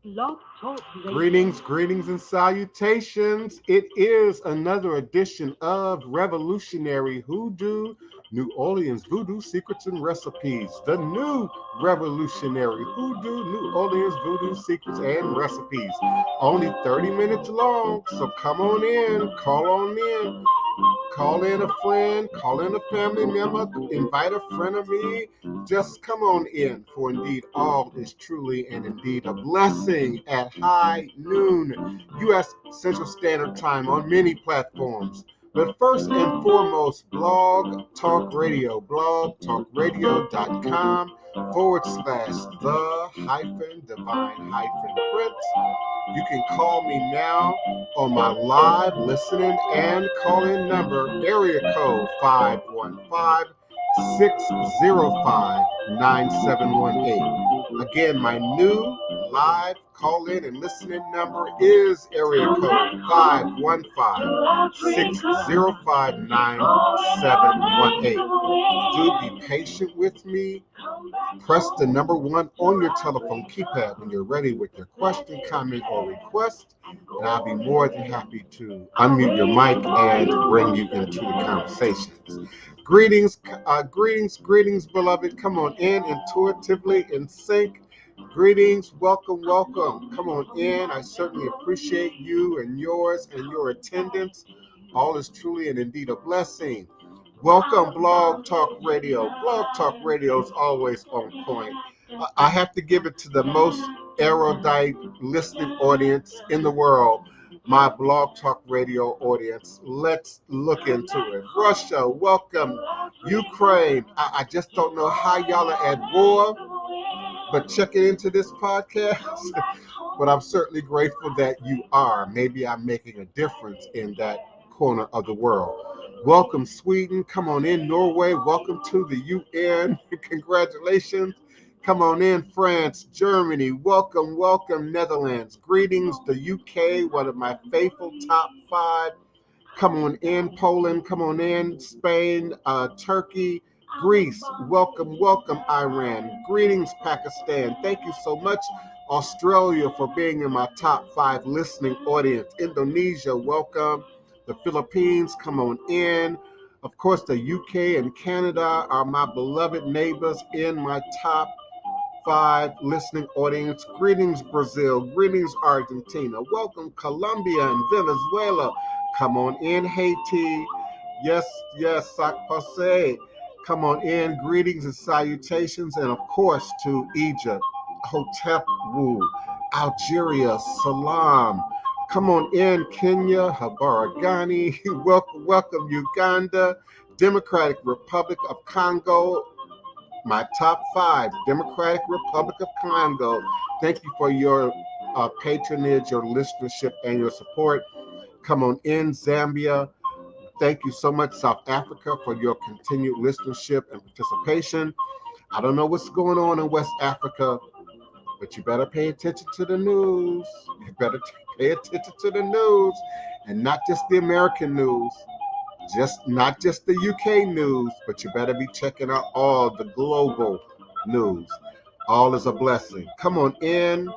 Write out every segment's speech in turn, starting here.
Blog Talk Radio. Greetings, and salutations. It is another edition of Revolutionary Hoodoo, New Orleans Voodoo Secrets and Recipes. The new Revolutionary Hoodoo, New Orleans Voodoo Secrets and Recipes. Only 30 minutes long, so come on in, call on in. Call in a friend, call in a family member, invite a friend of me. Just come on in, for indeed all is truly and indeed a blessing at high noon, U.S. Central Standard Time on many platforms. But first and foremost, Blog Talk Radio, blogtalkradio.com / the hyphen divine hyphen prince. You can call me now on my live listening and call-in number, area code 515-605-9718. Again, my new live call-in and listening number is area code 515-605-9718. Do be patient with me. Press the number 1 on your telephone keypad when you're ready with your question, comment, or request, and I'll be more than happy to unmute your mic and bring you into the conversations. Greetings, beloved. Come on in intuitively in sync. Greetings, welcome. Come on in. I certainly appreciate you and yours and your attendance. All is truly and indeed a blessing. Welcome, Blog Talk Radio. Blog Talk Radio is always on point. I have to give it to the most erudite listening audience in the world, my Blog Talk Radio audience. Let's look into it. Russia, welcome. Ukraine, I just don't know how y'all are at war, but check it into this podcast. But I'm certainly grateful that you are. Maybe I'm making a difference in that corner of the world. Welcome, Sweden. Come on in, Norway. Welcome to the UN. Congratulations. Come on in, France, Germany. Welcome, Netherlands. Greetings, the UK, one of my faithful top 5. Come on in, Poland. Come on in, Spain, Turkey, Greece. Welcome, Iran. Greetings, Pakistan. Thank you so much, Australia, for being in my top 5 listening audience. Indonesia, welcome. The Philippines, come on in. Of course, the UK and Canada are my beloved neighbors in my top 5 listening audience. Greetings, Brazil. Greetings, Argentina. Welcome, Colombia and Venezuela. Come on in, Haiti. Yes, Sac Passe. Come on in. Greetings and salutations. And of course, to Egypt, Hotep Wu, Algeria, Salam. Come on in, Kenya, Habaragani. Welcome, Uganda, Democratic Republic of Congo. My top 5, Democratic Republic of Congo. Thank you for your patronage, your listenership, and your support. Come on in, Zambia. Thank you so much, South Africa, for your continued listenership and participation. I don't know what's going on in West Africa, but you better pay attention to the news. You better pay attention to the news, and not just the American news. Not just the UK news, but you better be checking out all the global news. All is a blessing. Come on in.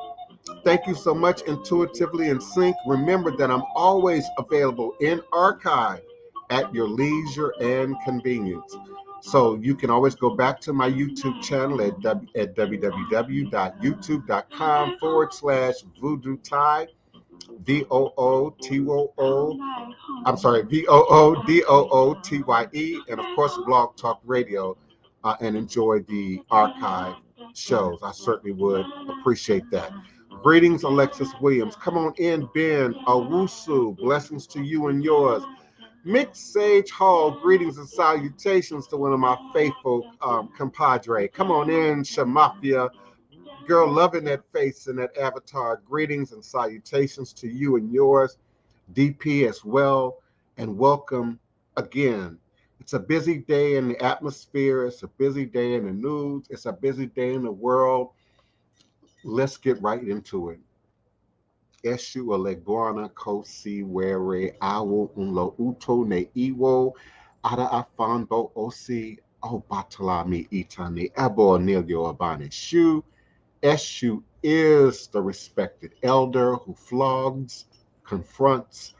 Thank you so much, Intuitively in Sync. Remember that I'm always available in archive at your leisure and convenience. So you can always go back to my YouTube channel at www.youtube.com/Voodoo Thai. VOODOOTYE, and of course Blog Talk Radio, and enjoy the archive shows. I certainly would appreciate that. Greetings, Alexis Williams. Come on in, Ben Awusu. Blessings to you and yours. Mick Sage Hall, greetings and salutations to one of my faithful compadre. Come on in, Shamafia. Girl, loving that face and that avatar. Greetings and salutations to you and yours. DP as well, and welcome again. It's a busy day in the atmosphere. It's a busy day in the news. It's a busy day in the world. Let's get right into it. Eshu Oleguana Kosi Were Awo Unlo Uto Ne Iwo Ada Afanbo Osi O Batalami Itani Abo Nilio Abane Shu Eshu is the respected elder who flogs, confronts,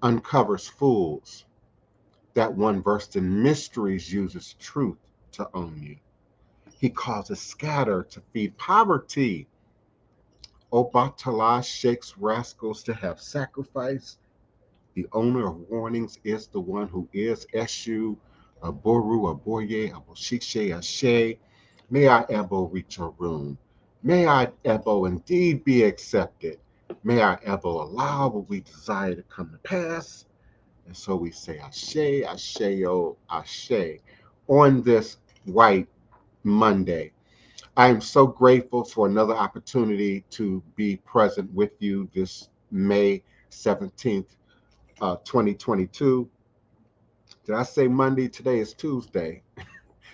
uncovers fools. That one versed in mysteries uses truth to own you. He causes scatter to feed poverty. Obatala shakes rascals to have sacrifice. The owner of warnings is the one who is Eshu, Aboru, Aboye, Aboshishe, Ashe. May I, Ebo, reach your room. May I, Ebo, indeed be accepted. May I, Ebo, allow what we desire to come to pass. And so we say Ashe, Asheo, Ashe on this white Monday. I am so grateful for another opportunity to be present with you this May 17th, 2022. Did I say Monday? Today is Tuesday.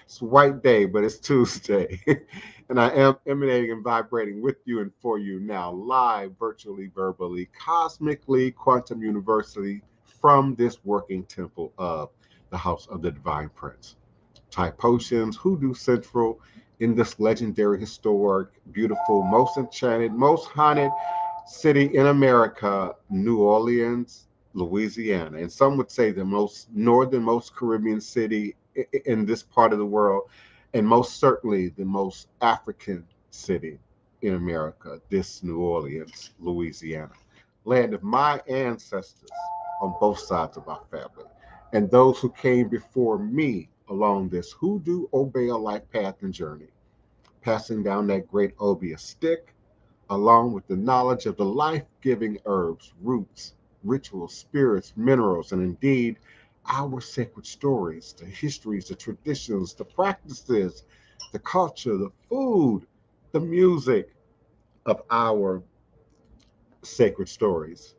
It's a white day, but it's Tuesday. And I am emanating and vibrating with you and for you now, live, virtually, verbally, cosmically, quantum universally, from this working temple of the House of the Divine Prince. Thai potions, Hoodoo Central, in this legendary, historic, beautiful, most enchanted, most haunted city in America, New Orleans, Louisiana. And some would say the most northernmost Caribbean city in this part of the world, and most certainly the most African city in America, this New Orleans, Louisiana, land of my ancestors on both sides of our family, and those who came before me along this Hoodoo Obeah life path and journey, passing down that great Obeah stick, along with the knowledge of the life-giving herbs, roots, rituals, spirits, minerals, and indeed our sacred stories, the histories, the traditions, the practices, the culture, the food, the music of our sacred stories.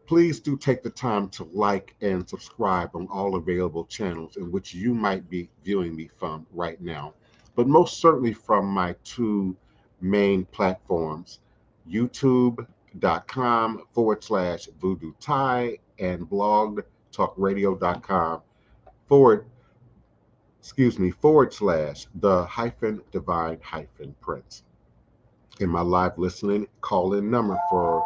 Please do take the time to like and subscribe on all available channels in which you might be viewing me from right now, but most certainly from my two main platforms, youtube.com/voodoo Thai and blogtalkradio.com / the divine prince. In my live listening call-in number for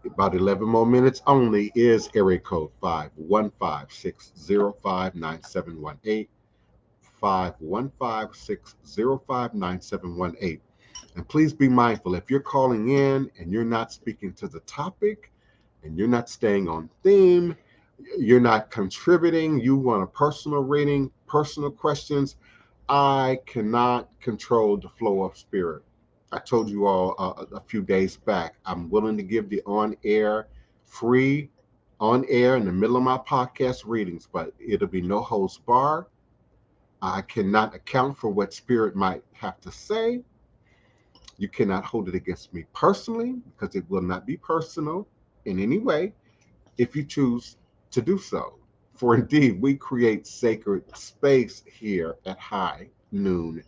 about 11 more minutes only is area code 515-605-9718, 515-605-9718. And please be mindful, if you're calling in and you're not speaking to the topic and you're not staying on theme, you're not contributing, you want a personal reading, personal questions, I cannot control the flow of spirit. I told you all a few days back, I'm willing to give the free on air in the middle of my podcast readings, but it'll be no holds bar. I cannot account for what spirit might have to say. You cannot hold it against me personally because it will not be personal in any way if you choose to do so. For indeed, we create sacred space here at high noon,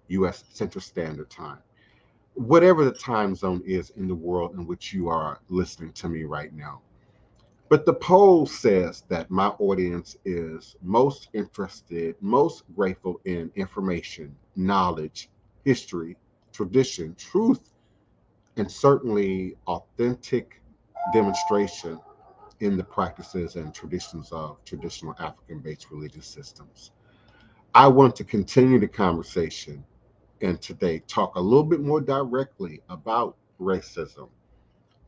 U.S. Central Standard Time, whatever the time zone is in the world in which you are listening to me right now. But the poll says that my audience is most interested, most grateful in information, knowledge, history, tradition, truth, and certainly authentic demonstration in the practices and traditions of traditional African-based religious systems. I want to continue the conversation and today talk a little bit more directly about racism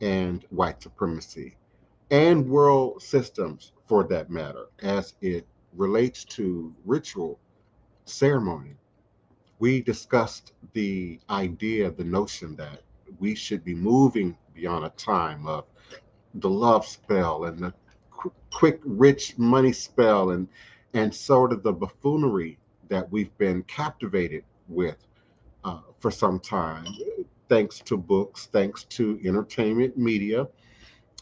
and white supremacy and world systems for that matter as it relates to ritual ceremony. We discussed the idea, the notion that we should be moving beyond a time of the love spell and the quick rich money spell and sort of the buffoonery that we've been captivated with for some time, thanks to books, thanks to entertainment media,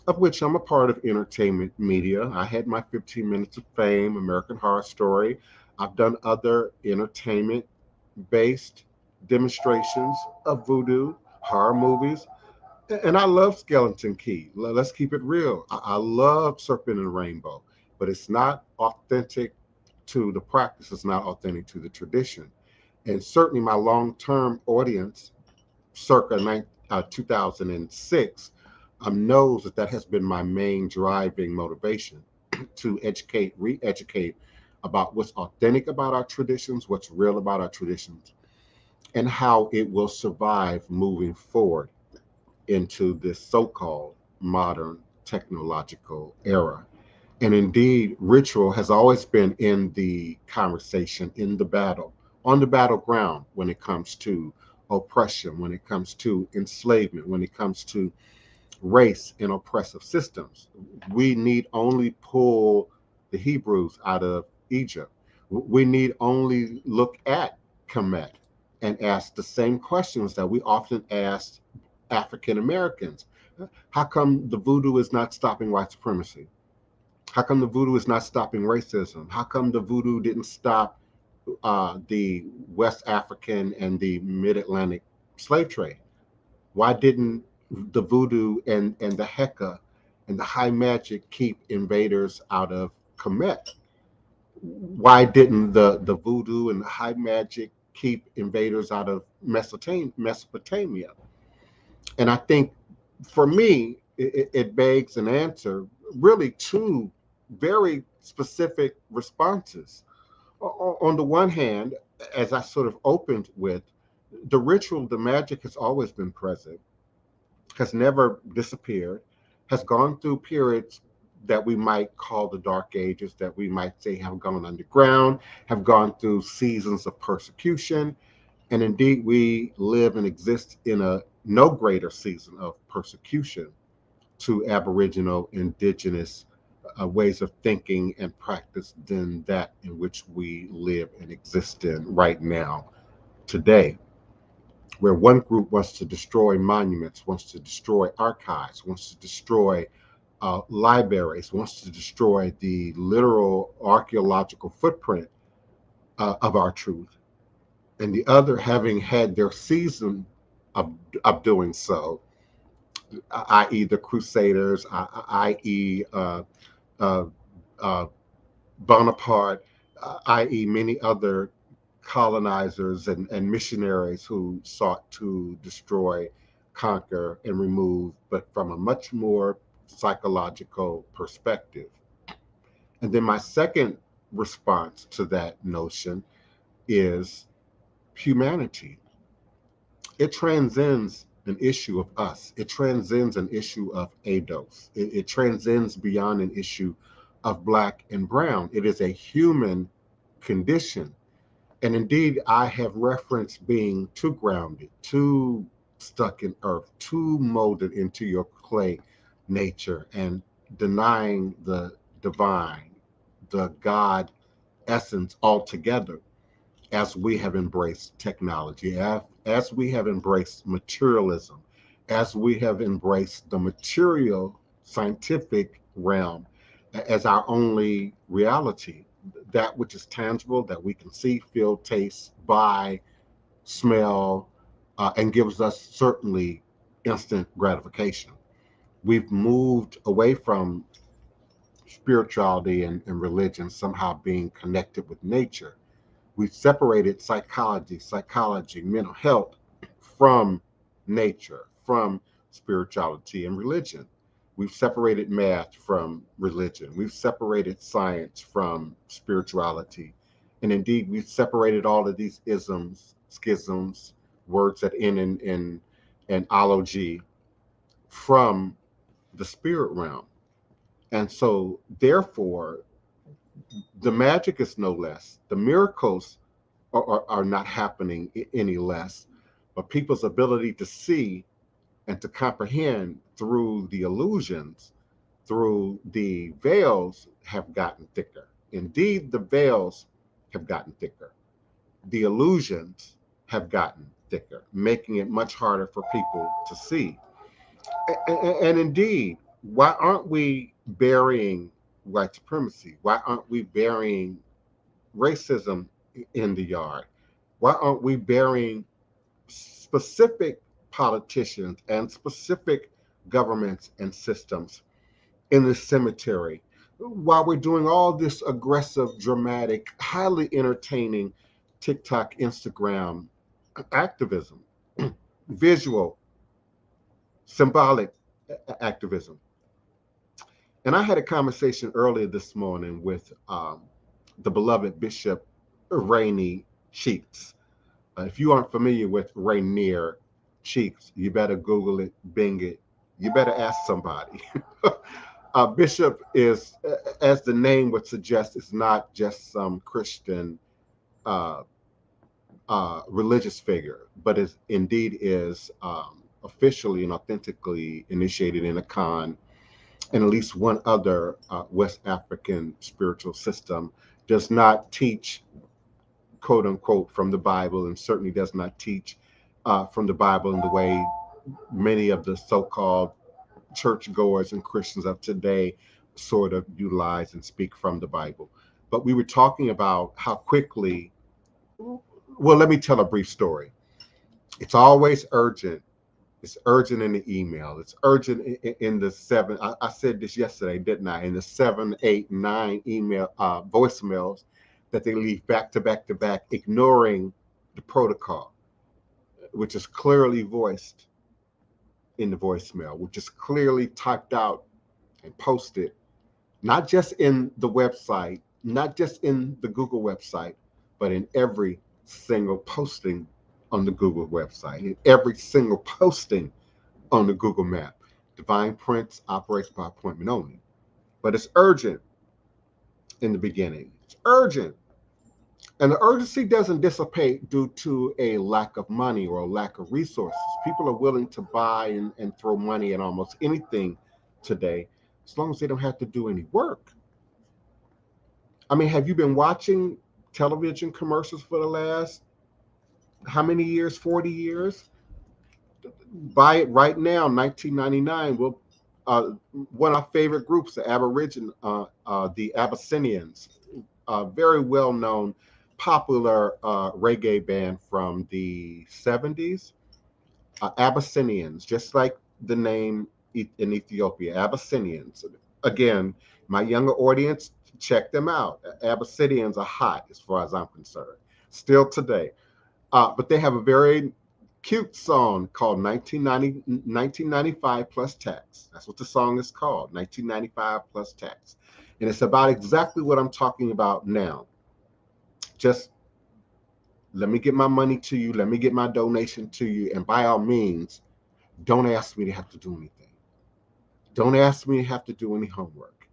of which I'm a part of entertainment media. I had my 15 minutes of fame, American Horror Story. I've done other entertainment based demonstrations of voodoo, horror movies, and I love Skeleton Key. Let's keep it real. I love Serpent and Rainbow, but it's not authentic to the practice. It's not authentic to the tradition. And certainly my long-term audience, circa 2006, knows that has been my main driving motivation to educate, re-educate about what's authentic about our traditions, what's real about our traditions, and how it will survive moving forward into this so-called modern technological era. And indeed, ritual has always been in the conversation, in the battle, on the battleground when it comes to oppression, when it comes to enslavement, when it comes to race and oppressive systems. We need only pull the Hebrews out of Egypt. We need only look at Kemet and ask the same questions that we often ask African Americans. How come the voodoo is not stopping white supremacy? How come the voodoo is not stopping racism? How come the voodoo didn't stop the West African and the Mid-Atlantic slave trade? Why didn't the voodoo and the Heka and the high magic keep invaders out of Kemet? Why didn't the voodoo and the high magic keep invaders out of Mesopotamia? And I think for me, it begs an answer, really two very specific responses. On the one hand, as I sort of opened with, the ritual, the magic has always been present, has never disappeared, has gone through periods that we might call the Dark Ages, that we might say have gone underground, have gone through seasons of persecution. And indeed, we live and exist in a no greater season of persecution to Aboriginal, Indigenous ways of thinking and practice than that in which we live and exist in right now, today, where one group wants to destroy monuments, wants to destroy archives, wants to destroy libraries, wants to destroy the literal archaeological footprint of our truth. And the other, having had their season of doing so, i.e. the Crusaders, i.e. Uh, uh, Bonaparte, i.e. many other colonizers and missionaries who sought to destroy, conquer, and remove, but from a much more psychological perspective. And then my second response to that notion is humanity. It transcends an issue of us. It transcends an issue of ADOS. It transcends beyond an issue of black and brown. It is a human condition. And indeed, I have referenced being too grounded, too stuck in earth, too molded into your clay nature, and denying the divine, the God essence altogether, as we have embraced technology, as we have embraced materialism, as we have embraced the material scientific realm as our only reality, that which is tangible, that we can see, feel, taste, buy, smell, and gives us certainly instant gratification. We've moved away from spirituality and religion somehow being connected with nature. We've separated psychology, mental health from nature, from spirituality and religion. We've separated math from religion. We've separated science from spirituality. And indeed, we've separated all of these isms, schisms, words that end in ology, from the spirit realm. And so, therefore, the magic is no less. The miracles are not happening any less, but people's ability to see and to comprehend through the illusions, through the veils, have gotten thicker. Indeed, the veils have gotten thicker. The illusions have gotten thicker, making it much harder for people to see. And indeed, why aren't we burying white supremacy? Why aren't we burying racism in the yard? Why aren't we burying specific politicians and specific governments and systems in the cemetery, while we're doing all this aggressive, dramatic, highly entertaining TikTok, Instagram activism, visual, symbolic activism. And I had a conversation earlier this morning with the beloved Bishop Rainey Cheeks. If you aren't familiar with Rainier Cheeks, you better Google it, Bing it. You better ask somebody. Bishop is, as the name would suggest, is not just some Christian uh, religious figure, but is indeed is officially and authentically initiated in a Khan and at least one other West African spiritual system. Does not teach, quote unquote, from the Bible, and certainly does not teach from the Bible in the way many of the so-called churchgoers and Christians of today sort of utilize and speak from the Bible. But we were talking about how quickly, well, let me tell a brief story. It's always urgent. It's urgent in the email. It's urgent in the seven. I said this yesterday, didn't I? In the 7, 8, 9 email voicemails that they leave back to back to back, ignoring the protocol, which is clearly voiced in the voicemail, which is clearly typed out and posted, not just in the website, not just in the Google website, but in every single posting on the Google website, in every single posting on the Google map. DivinePrince operates by appointment only. But it's urgent in the beginning. It's urgent. And the urgency doesn't dissipate due to a lack of money or a lack of resources. People are willing to buy and throw money at almost anything today, as long as they don't have to do any work. I mean, have you been watching television commercials for the last how many years? 40 years? Buy it right now, 1999. Well, one of our favorite groups, the Abyssinians, very well-known, popular reggae band from the 70s. Abyssinians, just like the name in Ethiopia, Abyssinians. Again, my younger audience, check them out. Abyssinians are hot as far as I'm concerned, still today. But they have a very cute song called 1995 Plus Tax. That's what the song is called, 1995 Plus Tax. And it's about exactly what I'm talking about now. Just let me get my money to you. Let me get my donation to you. And by all means, don't ask me to have to do anything. Don't ask me to have to do any homework.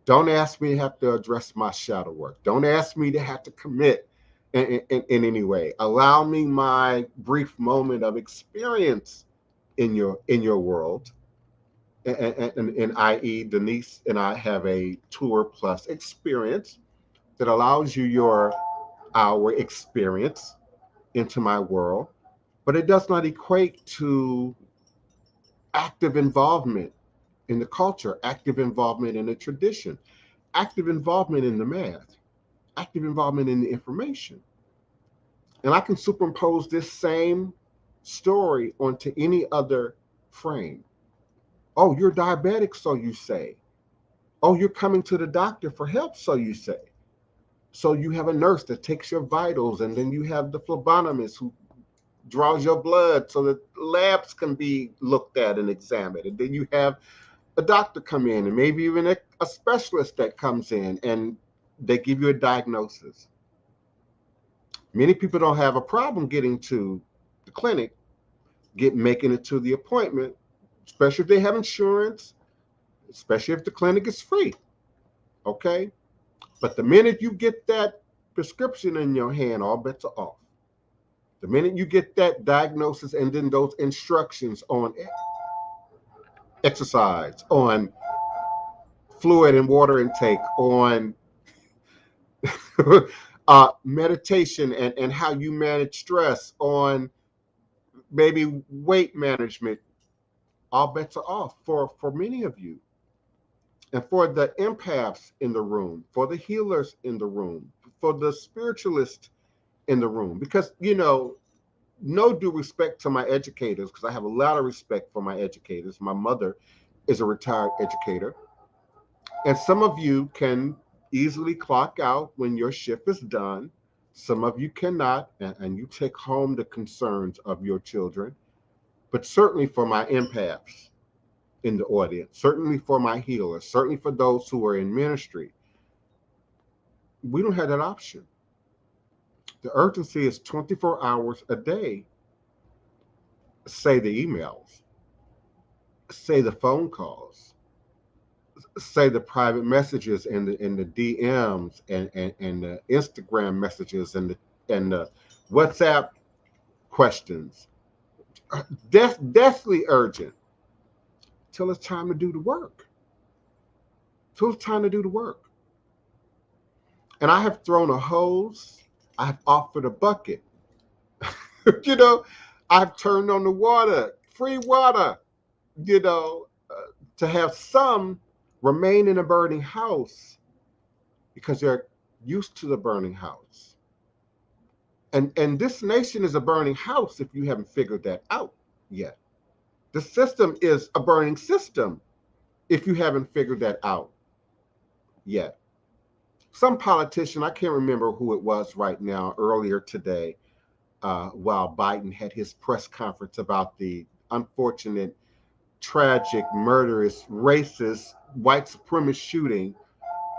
Don't ask me to have to address my shadow work. Don't ask me to have to commit in any way. Allow me my brief moment of experience in your world. And i.e. Denise and I have a tour plus experience that allows you our experience into my world, but it does not equate to active involvement in the culture, active involvement in the tradition, active involvement in the math, active involvement in the information. And I can superimpose this same story onto any other frame. Oh, you're diabetic, so you say. Oh, you're coming to the doctor for help, so you say. So you have a nurse that takes your vitals, and then you have the phlebotomist who draws your blood so that labs can be looked at and examined. And then you have a doctor come in, and maybe even a specialist that comes in, and they give you a diagnosis. Many people don't have a problem getting to the clinic, making it to the appointment, especially if they have insurance, especially if the clinic is free. Okay? But the minute you get that prescription in your hand, all bets are off. The minute you get that diagnosis and then those instructions on exercise, on fluid and water intake, on meditation and how you manage stress, on maybe weight management, all bets are off for many of you. And for the empaths in the room, for the healers in the room, for the spiritualists in the room, because, no due respect to my educators, because I have a lot of respect for my educators. My mother is a retired educator. And some of you can easily clock out when your shift is done Some of you cannot, and you take home the concerns of your children. But certainly for my empaths in the audience, certainly for my healers, certainly for those who are in ministry, we don't have that option. The urgency is 24 hours a day. Say the emails, say the phone calls, say the private messages and the DMs and the Instagram messages and the WhatsApp questions. Deathly urgent till it's time to do the work. Till it's time to do the work. And I have thrown a hose. I've offered a bucket. you know, I've turned on the water, free water, you know, to have some remain in a burning house because they're used to the burning house. And this nation is a burning house if you haven't figured that out yet. The system is a burning system if you haven't figured that out yet. Some politician, I can't remember who it was right now, earlier today, while Biden had his press conference about the unfortunate, tragic, murderous, racist, white supremacist shooting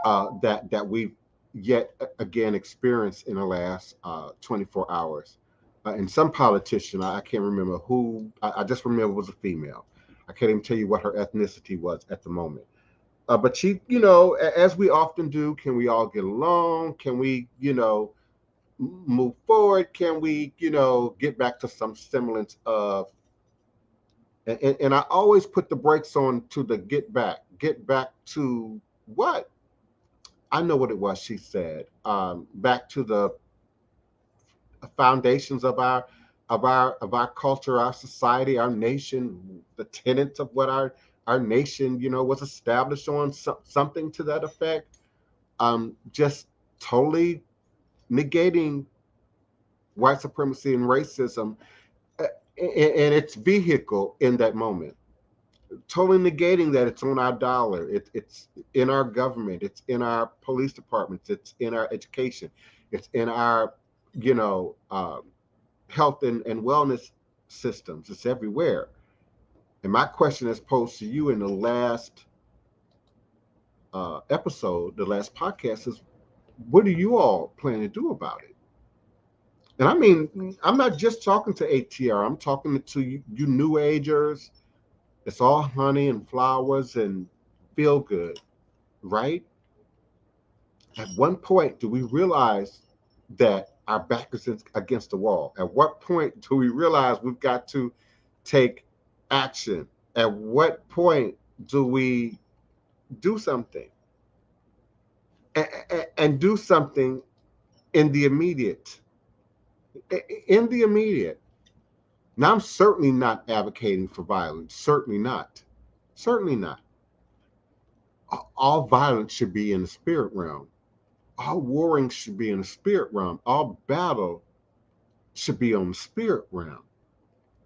that we've yet again experienced in the last 24 hours. And some politician, I can't remember who, I just remember it was a female. I can't even tell you what her ethnicity was at the moment. But she, as we often do, can we all get along? Can we, move forward? Can we, get back to some semblance of, and I always put the brakes on to the get back to what? I know what it was she said. Back to the foundations of our culture, our society, our nation, the tenets of what our nation, was established on, something to that effect. Just totally negating white supremacy and racism and its vehicle in that moment. Totally negating that it's on our dollar, it's in our government, it's in our police departments, it's in our education, it's in our, health and wellness systems. It's everywhere. And my question is posed to you in the last episode, the last podcast, is what do you all plan to do about it? And I mean, I'm not just talking to ATR. I'm talking to you New Agers. It's all honey and flowers and feel good, right? At one point, do we realize that our back is against the wall? At what point do we realize we've got to take action? At what point do we do something and do something in the immediate? In the immediate. Now, I'm certainly not advocating for violence. Certainly not. Certainly not. All violence should be in the spirit realm. All warring should be in the spirit realm. All battle should be on the spirit realm.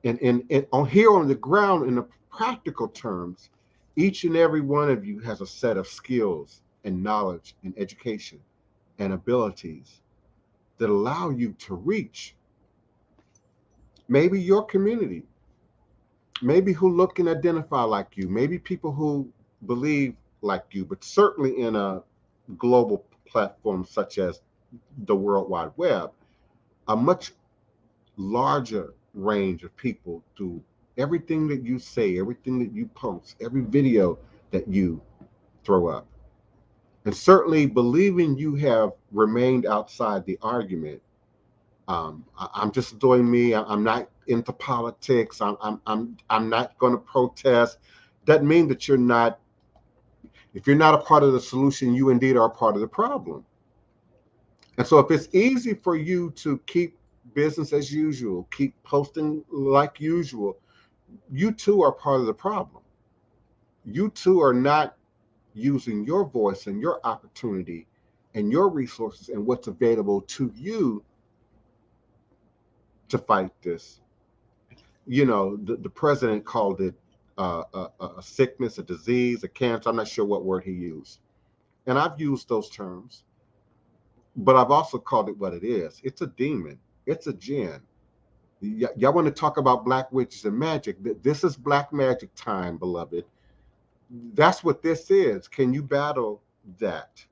And on here on the ground, in the practical terms, each and every one of you has a set of skills and knowledge and education and abilities that allow you to reach maybe your community, maybe who look and identify like you, maybe people who believe like you, but certainly in a global platform such as the World Wide Web, a much larger range of people through everything that you say, everything that you post, every video that you throw up. And certainly believing you have remained outside the argument. I'm just doing me. I'm not into politics. I'm not going to protest. Doesn't mean that you're not. If you're not a part of the solution, you indeed are a part of the problem. And so if it's easy for you to keep business as usual, keep posting like usual, you too are part of the problem. You too are not using your voice and your opportunity and your resources and what's available to you to fight this. The president called it a sickness, a disease, a cancer. I'm not sure what word he used. And I've used those terms. but I've also called it what it is. It's a demon. It's a jinn. Y'all want to talk about black witches and magic? This is black magic time, beloved. That's what this is. Can you battle that?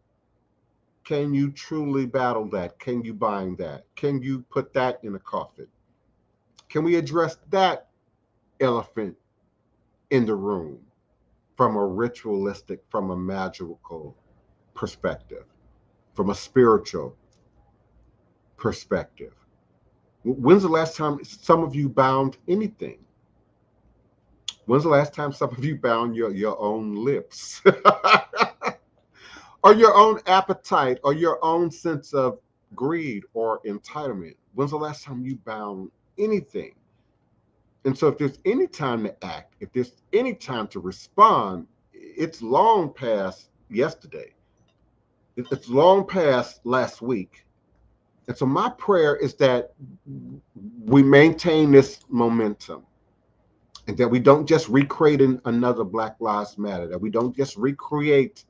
Can you truly battle that? Can you bind that? Can you put that in a coffin? Can we address that elephant in the room from a ritualistic, from a magical perspective, from a spiritual perspective? When's the last time some of you bound anything? When's the last time some of you bound your own lips? Or your own appetite or your own sense of greed or entitlement? When's the last time you bound anything? And so if there's any time to act, if there's any time to respond, it's long past yesterday. It's long past last week. And so my prayer is that we maintain this momentum, and that we don't just recreate another Black Lives Matter, that we don't just recreate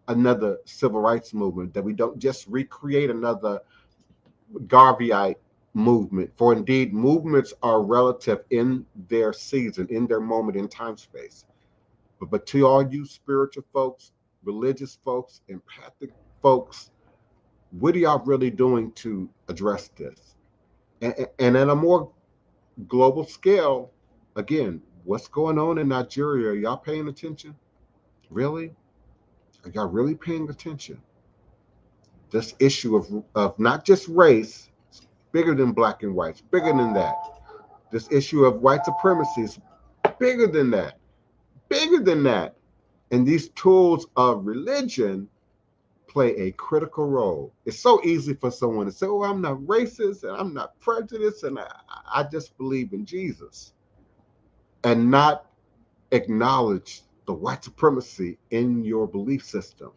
another civil rights movement, that we don't just recreate another Garveyite movement. For indeed, movements are relative in their season, in their moment in time space. But to all you spiritual folks, religious folks, empathic folks, what are y'all really doing to address this? And at a more global scale, again, what's going on in Nigeria? Are y'all paying attention? Really? Are y'all really paying attention? This issue of not just race, bigger than black and whites, bigger than that. This issue of white supremacy is bigger than that, bigger than that. And these tools of religion play a critical role. It's so easy for someone to say, oh, I'm not racist and I'm not prejudiced and I just believe in Jesus, and not acknowledge the white supremacy in your belief system,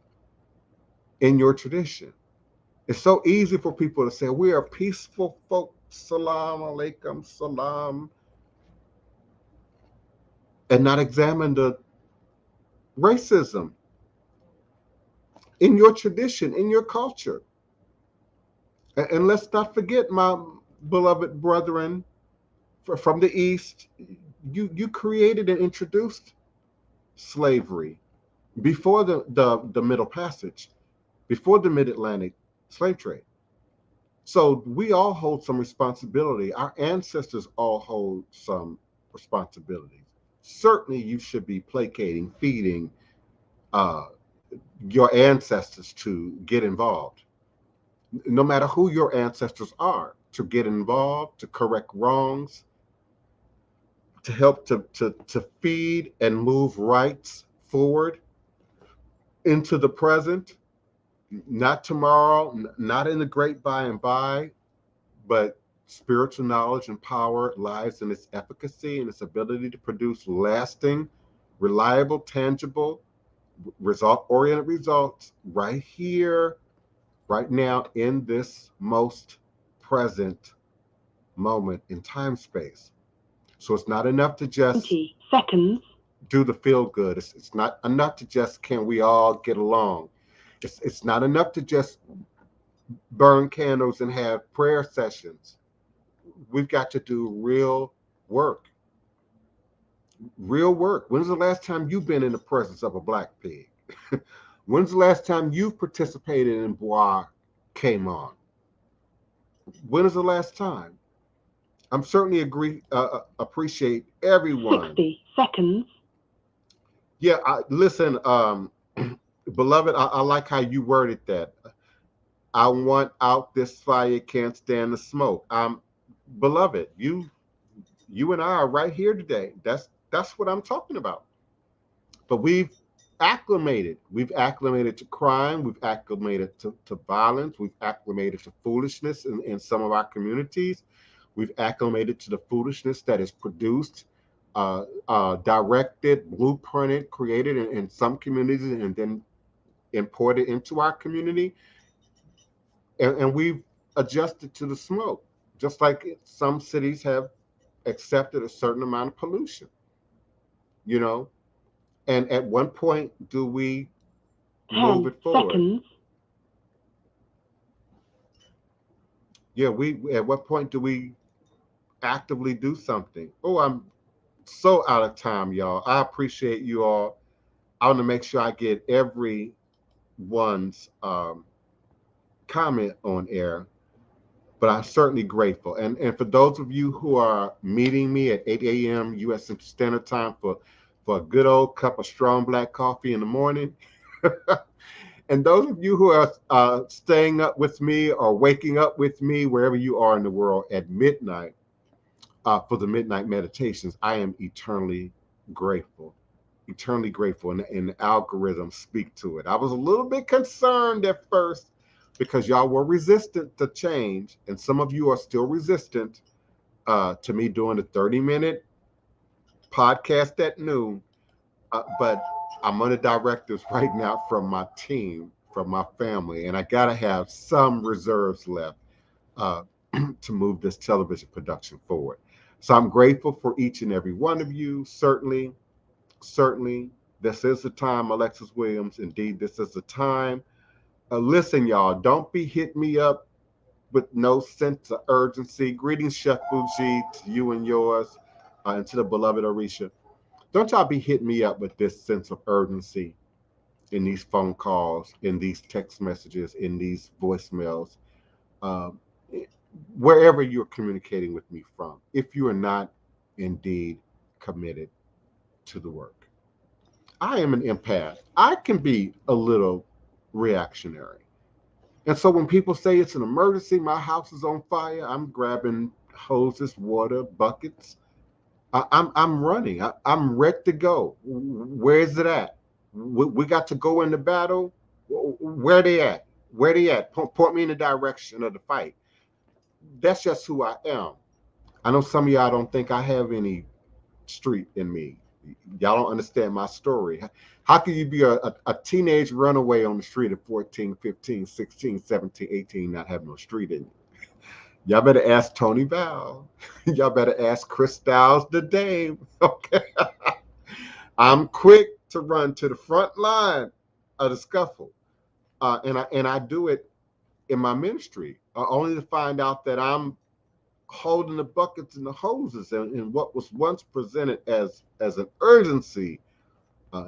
in your tradition. It's so easy for people to say, we are peaceful folks, salam alaikum, salam, and not examine the racism in your tradition, in your culture. And let's not forget, my beloved brethren from the East, you created and introduced slavery before the Middle Passage, before the Mid-Atlantic slave trade. So we all hold some responsibility. Our ancestors all hold some responsibilities. Certainly, you should be placating, feeding uh, your ancestors to get involved. No matter who your ancestors are, to get involved, to correct wrongs, to help to feed and move rights forward into the present, not tomorrow, not in the great by and by, but spiritual knowledge and power lies in its efficacy and its ability to produce lasting, reliable, tangible, result-oriented results right here, right now, in this most present moment in time space. So it's not enough to just 20 seconds. do the feel good. It's not enough to just, can we all get along? It's not enough to just burn candles and have prayer sessions. We've got to do real work. Real work. When's the last time you've been in the presence of a black pig? When's the last time you've participated in Bois Came On? When is the last time? I'm certainly appreciate everyone. 60 seconds. Yeah, listen, beloved, I like how you worded that. I want out this fire, can't stand the smoke. Beloved, you and I are right here today. That's what I'm talking about. But we've acclimated. We've acclimated to crime. We've acclimated to violence. We've acclimated to foolishness in some of our communities. We've acclimated to the foolishness that is produced, directed, blueprinted, created in some communities, and then imported into our community. And we've adjusted to the smoke, just like some cities have accepted a certain amount of pollution, you know. And at one point, do we move 10 it forward? seconds. Yeah, we at what point do we actively do something? Oh, I'm so out of time, y'all. I appreciate you all. I want to make sure I get everyone's comment on air, but I'm certainly grateful. And for those of you who are meeting me at 8 a.m. U.S. Central Standard Time for a good old cup of strong black coffee in the morning, and those of you who are staying up with me or waking up with me wherever you are in the world at midnight for the midnight meditations, I am eternally grateful. Eternally grateful, and the algorithms speak to it. I was a little bit concerned at first because y'all were resistant to change, and some of you are still resistant to me doing a 30-minute podcast at noon. But I'm under directives right now from my team, from my family, and I gotta have some reserves left uh, to move this television production forward. So I'm grateful for each and every one of you. Certainly, this is the time, Alexis Williams. Indeed, this is the time. Listen, y'all, don't be hitting me up with no sense of urgency. Greetings, Chef Fuji, to you and yours, and to the beloved Arisha. Don't y'all be hitting me up with this sense of urgency in these phone calls, in these text messages, in these voicemails, um, wherever you're communicating with me from, if you are not indeed committed to the work. I am an empath. I can be a little reactionary. And so when people say it's an emergency, my house is on fire, I'm grabbing hoses, water, buckets. I'm running. I'm ready to go. Where is it at? We got to go into battle. Where they at? Where they at? Point me in the direction of the fight. That's just who I am. I know some of y'all don't think I have any street in me. Y'all don't understand my story. How can you be a teenage runaway on the street at 14, 15, 16, 17, 18, not have no street in you? Y'all better ask Tony Val. Y'all better ask Chris Styles the Dame. Okay. I'm quick to run to the front line of the scuffle. And I do it in my ministry, only to find out that I'm holding the buckets and the hoses, and what was once presented as an urgency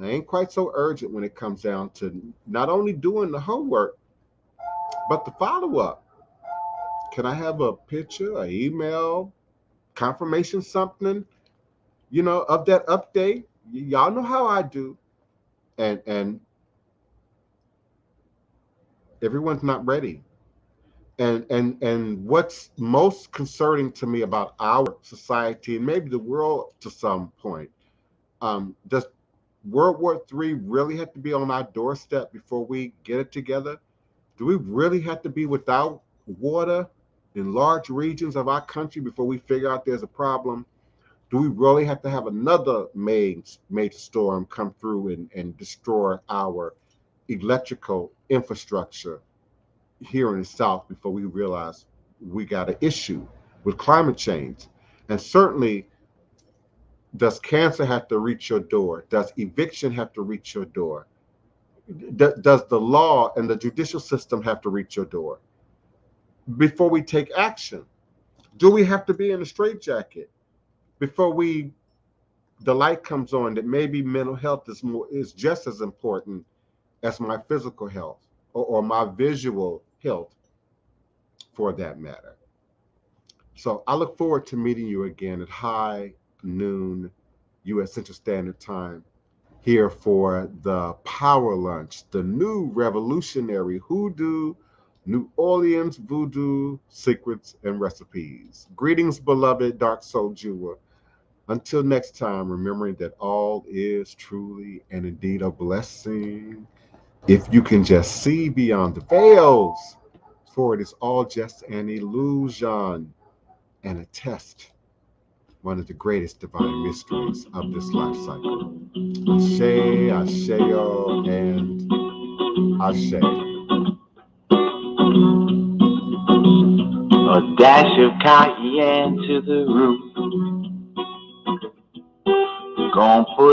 ain't quite so urgent when it comes down to not only doing the homework, but the follow-up. Can I have a picture, an email, confirmation, something, of that update? Y'all know how I do. And everyone's not ready. And what's most concerning to me about our society and maybe the world to some point, does World War III really have to be on our doorstep before we get it together? Do we really have to be without water in large regions of our country before we figure out there's a problem? Do we really have to have another major storm come through and destroy our electrical infrastructure here in the South before we realize we got an issue with climate change? And certainly, does cancer have to reach your door? Does eviction have to reach your door? Does the law and the judicial system have to reach your door before we take action? Do we have to be in a straitjacket before the light comes on that maybe mental health is just as important as my physical health or my visual health for that matter? So I look forward to meeting you again at high noon U.S. Central Standard Time here for the Power Lunch, the new revolutionary Hoodoo, New Orleans Voodoo secrets and recipes. Greetings, beloved Dark Soul Jeweler. Until next time, remembering that all is truly and indeed a blessing if you can just see beyond the veils, for it is all just an illusion and a test, one of the greatest divine mysteries of this life cycle. Ashe, Asheo, and Ashe. A dash of cayenne to the root. Gonna put